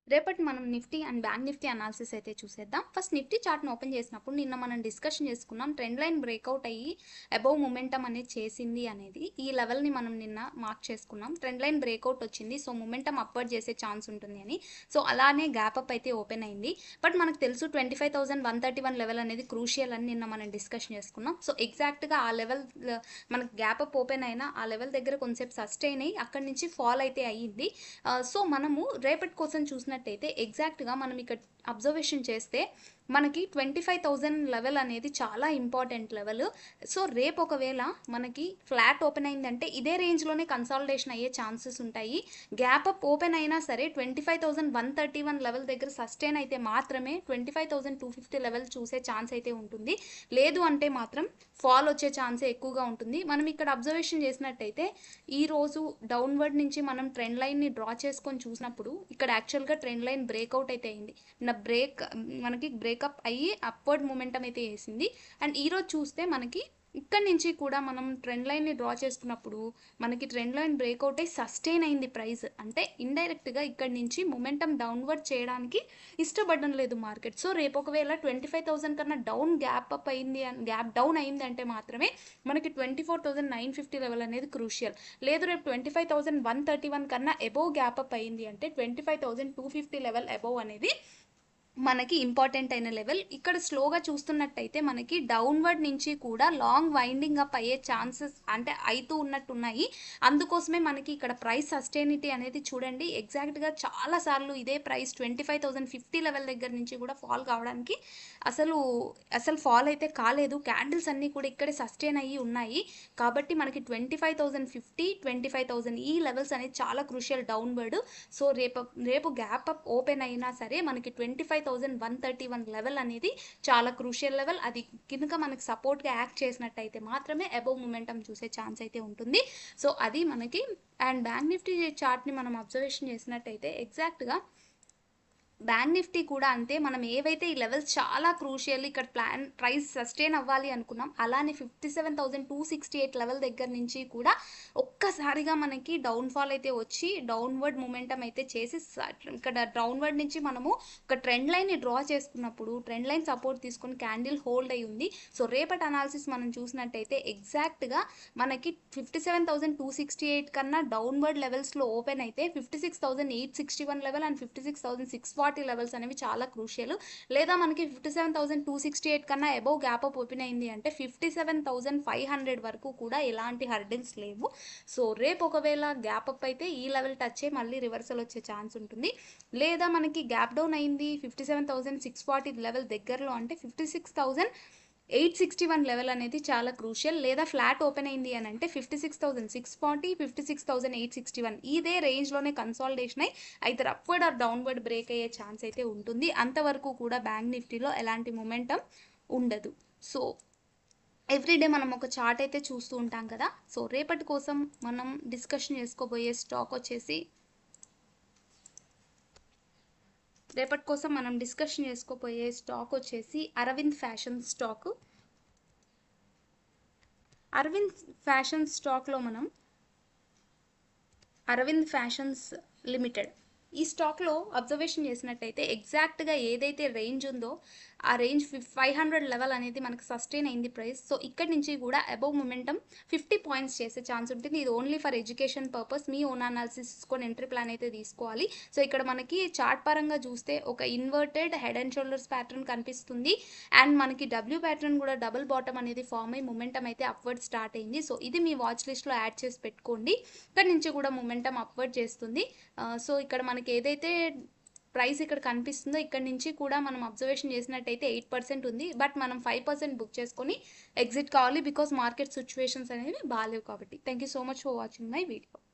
రేపటి మనం Nifty and bank Nifty analysis అయితే చూసేద్దాం. ఫస్ట్ నిఫ్టీ చార్ట్‌ని ఓపెన్ చేసినప్పుడు నిన్న మనం డిస్కషన్ చేసుకున్నాం. ట్రెండ్ లైన్ బ్రేక్‌ఔట్ అయ్యి అబోవ్ మొమెంటమ్ అనేది చేసింది అనేది. ఈ లెవెల్‌ని మనం నిన్న మార్క్ చేసుకున్నాం. ట్రెండ్ లైన్ బ్రేక్‌ఔట్ వచ్చింది. సో, మొమెంటమ్ అప్‌వర్డ్ చేసే ఛాన్స్ ఉంటుంది అని. సో, అలానే గ్యాప్ అప్ అయితే ఓపెన్ అయింది. బట్ మనకు తెలుసు 25,131 లెవెల్ అనేది క్రూషియల్ అని నిన్న మనం డిస్కషన్ చేసుకున్నాం. సో, ఎగ్జాక్ట్‌గా ఆ లెవెల్ మనకు గ్యాప్ అప్ ఓపెన్ అయినా ఆ లెవెల్ దగ్గర కొంచెంసేపు సస్టైన్ అయ్యి అక్కడి నుంచి ఫాల్ అయితే అయ్యింది. సో, మనము రేపటి కోసం చూసినట్టయితే ఎగ్జాక్ట్‌గా మనం ఇక్కడ అబ్జర్వేషన్ చేస్తే మనకి 25,000 లెవెల్ అనేది చాలా ఇంపార్టెంట్ లెవెల్. సో, రేపు ఒకవేళ మనకి ఫ్లాట్ ఓపెన్ అయిందంటే ఇదే రేంజ్‌లోనే కన్సాలిడేషన్ అయ్యే ఛాన్సెస్ ఉంటాయి. గ్యాప్ అప్ ఓపెన్ అయినా సరే 25,131 లెవెల్ దగ్గర సస్టైన్ అయితే మాత్రమే 25,250 లెవెల్ చూసే ఛాన్స్ అయితే ఉంటుంది. లేదు అంటే మాత్రం ఫాల్ వచ్చే ఛాన్సే ఎక్కువగా ఉంటుంది. మనం ఇక్కడ అబ్జర్వేషన్ చేసినట్టయితే ఈరోజు డౌన్వర్డ్ నుంచి మనం ట్రెండ్ లైన్ని డ్రా చేసుకొని చూసినప్పుడు ఇక్కడ యాక్చువల్గా ట్రెండ్ లైన్ బ్రేక్అవుట్ అయితే అయింది. మనకి బ్రేకప్ అయ్యి అప్వర్డ్ మూమెంటం అయితే వేసింది. అండ్ ఈరోజు చూస్తే మనకి ఇక్కడ నుంచి కూడా మనం ట్రెండ్ లైన్ని డ్రా చేసుకున్నప్పుడు మనకి ట్రెండ్ లైన్ బ్రేక్అవుట్ అయ్యి సస్టైన్ అయింది ప్రైస్. అంటే ఇండైరెక్ట్గా ఇక్కడ నుంచి మొమెంటం డౌన్వర్డ్ చేయడానికి ఇష్టపడడం లేదు మార్కెట్. సో, రేపు ఒకవేళ 25,000 కన్నా డౌన్ గ్యాప్ అప్ అయింది గ్యాప్ డౌన్ అయిందంటే మాత్రమే మనకి 24,950 లెవెల్ అనేది క్రూషియల్. లేదు రేపు 25,131 కన్నా అబోవ్ గ్యాప్ అప్ అయింది అంటే 25,250 లెవెల్ అబోవ్ అనేది మనకి ఇంపార్టెంట్ అయిన లెవెల్. ఇక్కడ స్లోగా చూస్తున్నట్టయితే మనకి డౌన్వర్డ్ నుంచి కూడా లాంగ్ వైండింగ్ అప్ అయ్యే ఛాన్సెస్ అంటే అవుతూ ఉన్నట్టున్నాయి. అందుకోసమే మనకి ఇక్కడ ప్రైస్ సస్టైనిటీ అనేది చూడండి ఎగ్జాక్ట్గా చాలాసార్లు ఇదే ప్రైస్ 25,050 లెవెల్ దగ్గర నుంచి కూడా ఫాల్ కావడానికి అసలు ఫాల్ అయితే కాలేదు. క్యాండిల్స్ అన్నీ కూడా ఇక్కడే సస్టైన్ అయ్యి ఉన్నాయి. కాబట్టి మనకి 25,050 25,000 ఈ లెవెల్స్ అనేది చాలా క్రూషియల్ డౌన్వర్డ్. సో, రేపు గ్యాప్ అప్ ఓపెన్ అయినా సరే మనకి 25,131 లెవెల్ అనేది చాలా క్రూషియల్ లెవెల్. అది కిందక మనకి సపోర్ట్గా యాక్ట్ చేసినట్టయితే మాత్రమే అబోవ్ మొమెంటం చూసే ఛాన్స్ అయితే ఉంటుంది. సో, అది మనకి అండ్ బ్యాంక్ నిఫ్టీ చార్ట్ని మనం అబ్జర్వేషన్ చేసినట్టయితే ఎగ్జాక్ట్గా బ్యాంక్ నిఫ్టీ కూడా అంతే. మనం ఏవైతే ఈ లెవెల్స్ చాలా క్రూషియల్ ఇక్కడ ప్రైస్ సస్టైన్ అవ్వాలి అనుకున్నాం. అలానే 57,268 లెవెల్ దగ్గర నుంచి కూడా ఒక్కసారిగా మనకి డౌన్ఫాల్ అయితే వచ్చి డౌన్వర్డ్ మూమెంటం అయితే చేసి ఇక్కడ డౌన్వర్డ్ నుంచి మనము ఒక ట్రెండ్ లైన్ని డ్రా చేసుకున్నప్పుడు ట్రెండ్ లైన్ సపోర్ట్ తీసుకొని క్యాండిల్ హోల్డ్ అయి ఉంది. సో, రేపటి అనాలిసిస్ మనం చూసినట్టయితే ఎగ్జాక్ట్గా మనకి 57,268 కన్నా డౌన్వర్డ్ లెవెల్స్లో ఓపెన్ అయితే 56,861 లెవెల్ అండ్ 56,640 లెవెల్స్ అనేవి చాలా క్రూషియల్. లేదా మనకి 57,268 కన్నా అబోవ్ గ్యాప్ అప్ ఓపెన్ అయింది అంటే 57,500 వరకు కూడా ఎలాంటి హర్డిల్స్ లేవు. సో, రేపు ఒకవేళ గ్యాప్ అప్ అయితే ఈ లెవెల్ టచ్ అయ్యి మళ్ళీ రివర్సల్ వచ్చే ఛాన్స్ ఉంటుంది. లేదా మనకి గ్యాప్ డౌన్ అయింది 57,640 లెవెల్ దగ్గరలో అంటే 56,861 లెవెల్ అనేది చాలా క్రూషియల్. లేదా ఫ్లాట్ ఓపెన్ అయింది అని అంటే 56,640 56,861 ఇదే రేంజ్లోనే కన్సాలిడేషన్ అయ్యి either upward or downward break అయ్యే ఛాన్స్ అయితే ఉంటుంది. అంతవరకు కూడా బ్యాంక్ నిఫ్టీలో ఎలాంటి మొమెంటం ఉండదు. సో, ఎవ్రీడే మనం ఒక చార్ట్ అయితే చూస్తూ ఉంటాం కదా. సో, రేపటి కోసం మనం డిస్కషన్ చేసుకోబోయే స్టాక్ వచ్చేసి Arvind fashion stock. Arvind fashion స్టాక్లో మనం అరవింద్ ఫ్యాషన్స్ లిమిటెడ్ ఈ స్టాక్లో అబ్జర్వేషన్ చేసినట్టయితే ఎగ్జాక్ట్గా ఏదైతే రేంజ్ ఉందో ఆ రేంజ్ 500 లెవెల్ అనేది మనకు సస్టైన్ అయింది ప్రైస్. సో, ఇక్కడి నుంచి కూడా అబోవ్ మొమెంటం 50 పాయింట్స్ చేసే ఛాన్స్ ఉంటుంది. ఇది only for education purpose. Me own analysis తీసుకొని ఎంట్రీ ప్లాన్ అయితే తీసుకోవాలి. సో, ఇక్కడ మనకి చార్ట్ పరంగా చూస్తే ఒక inverted head and shoulders pattern కనిపిస్తుంది. అండ్ మనకి డబ్ల్యూ ప్యాటర్న్ కూడా డబుల్ బాటమ్ అనేది ఫామ్ అయ్యి మొమెంటం అయితే అప్వర్డ్ స్టార్ట్ అయింది. సో, ఇది మీ వాచ్ లిస్ట్లో యాడ్ చేసి పెట్టుకోండి. ఇక్కడ నుంచి కూడా మొమెంటం అప్వర్డ్ చేస్తుంది. సో, ఇక్కడ మనకి ఏదైతే ప్రైస్ ఇక్కడ కనిపిస్తుందో ఇక్కడ నుంచి కూడా మనం అబ్జర్వేషన్ చేసినట్టయితే 8% ఉంది. బట్ మనం 5% బుక్ చేసుకొని ఎగ్జిట్ కావాలి. బికాస్ మార్కెట్ సిచ్యువేషన్స్ అనేవి బాగాలేవు కాబట్టి. Thank you so much for watching my video.